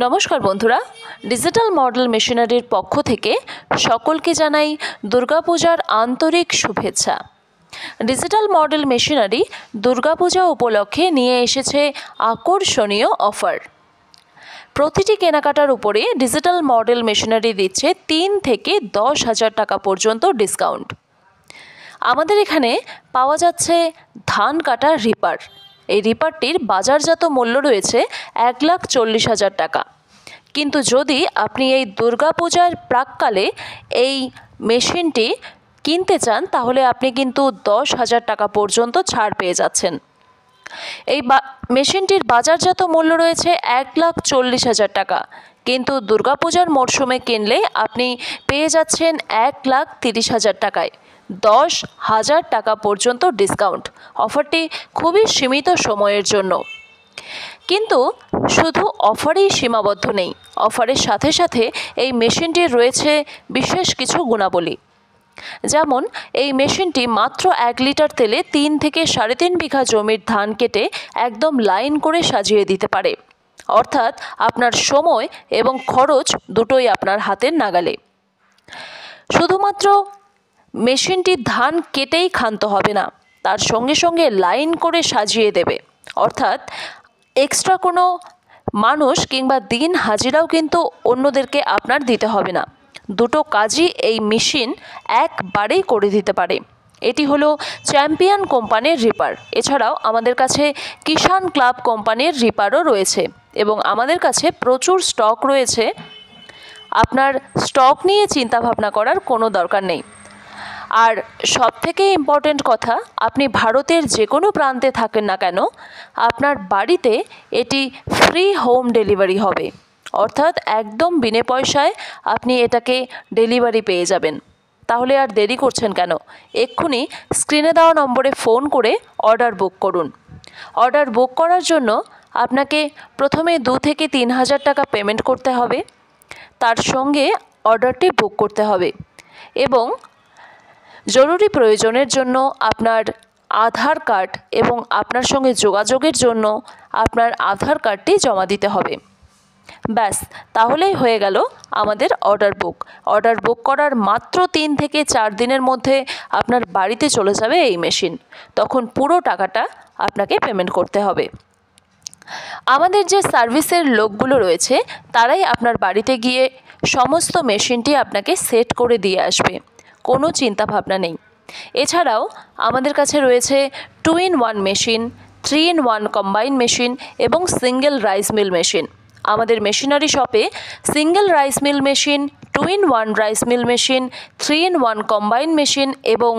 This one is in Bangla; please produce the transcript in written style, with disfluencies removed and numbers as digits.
নমস্কার বন্ধুরা, ডিজিটাল মডেল মেশিনারির পক্ষ থেকে সকলকে জানাই দুর্গাপূজার আন্তরিক শুভেচ্ছা। ডিজিটাল মডেল মেশিনারি দুর্গাপূজা উপলক্ষে নিয়ে এসেছে আকর্ষণীয় অফার। প্রতিটি কেনাকাটার উপরে ডিজিটাল মডেল মেশিনারি দিচ্ছে 3 থেকে 10,000 টাকা পর্যন্ত ডিসকাউন্ট। আমাদের এখানে পাওয়া যাচ্ছে ধান কাটার রিপার। এই রিপারটির বাজারজাত মূল্য রয়েছে 1,40,000 টাকা, কিন্তু যদি আপনি এই দুর্গাপূজার প্রাককালে এই মেশিনটি কিনতে চান তাহলে আপনি কিন্তু 10,000 টাকা পর্যন্ত ছাড় পেয়ে যাচ্ছেন। এই মেশিনটির বাজারজাত মূল্য রয়েছে 1,40,000 টাকা, কিন্তু দুর্গাপূজার মরশুমে কিনলে আপনি পেয়ে যাচ্ছেন 1,30,000 টাকায় 10,000 টাকা পর্যন্ত ডিসকাউন্ট। অফারটি খুবই সীমিত সময়ের জন্য, কিন্তু শুধু অফারেই সীমাবদ্ধ নেই। অফারের সাথে সাথে এই মেশিনটির রয়েছে বিশেষ কিছু গুণাবলী। যেমন এই মেশিনটি মাত্র 1 লিটার তেলে 3 থেকে 3.5 বিঘা জমির ধান কেটে একদম লাইন করে সাজিয়ে দিতে পারে, অর্থাৎ আপনার সময় এবং খরচ দুটোই আপনার হাতের নাগালে। শুধুমাত্র মেশিনটি ধান কেটেই ক্ষান্ত হবে না, তার সঙ্গে সঙ্গে লাইন করে সাজিয়ে দেবে, অর্থাৎ এক্সট্রা কোনো মানুষ কিংবা দিন হাজিরাও কিন্তু অন্যদেরকে আপনার দিতে হবে না। দুটো কাজই এই মেশিন একবারেই করে দিতে পারে। এটি হলো চ্যাম্পিয়ন কোম্পানির রিপার। এছাড়াও আমাদের কাছে কিষাণ ক্লাব কোম্পানির রিপারও রয়েছে এবং আমাদের কাছে প্রচুর স্টক রয়েছে। আপনার স্টক নিয়ে চিন্তাভাবনা করার কোনো দরকার নেই। আর সবথেকে ইম্পর্ট্যান্ট কথা, আপনি ভারতের যে কোনো প্রান্তে থাকেন না কেন, আপনার বাড়িতে এটি ফ্রি হোম ডেলিভারি হবে, অর্থাৎ একদম বিনে পয়সায় আপনি এটাকে ডেলিভারি পেয়ে যাবেন। তাহলে আর দেরি করছেন কেন? এক্ষুনি স্ক্রিনে দেওয়া নম্বরে ফোন করে অর্ডার বুক করুন। অর্ডার বুক করার জন্য আপনাকে প্রথমে 2 থেকে 3,000 টাকা পেমেন্ট করতে হবে, তার সঙ্গে অর্ডারটি বুক করতে হবে এবং জরুরি প্রয়োজনের জন্য আপনার আধার কার্ড এবং আপনার সঙ্গে যোগাযোগের জন্য আপনার আধার কার্ডটি জমা দিতে হবে। ব্যাস, তাহলেই হয়ে গেল আমাদের অর্ডার বুক। অর্ডার বুক করার মাত্র 3 থেকে 4 দিনের মধ্যে আপনার বাড়িতে চলে যাবে এই মেশিন। তখন পুরো টাকাটা আপনাকে পেমেন্ট করতে হবে। আমাদের যে সার্ভিসের লোকগুলো রয়েছে তারাই আপনার বাড়িতে গিয়ে সমস্ত মেশিনটি আপনাকে সেট করে দিয়ে আসবে, কোনো চিন্তা ভাবনা নেই। এছাড়াও আমাদের কাছে রয়েছে 2-in-1 machine, 3-in-1 combine machine এবং সিঙ্গেল রাইস মিল মেশিন। আমাদের মেশিনারি শপে single rice mill machine, 2-in-1 rice mill machine, 3-in-1 combine machine এবং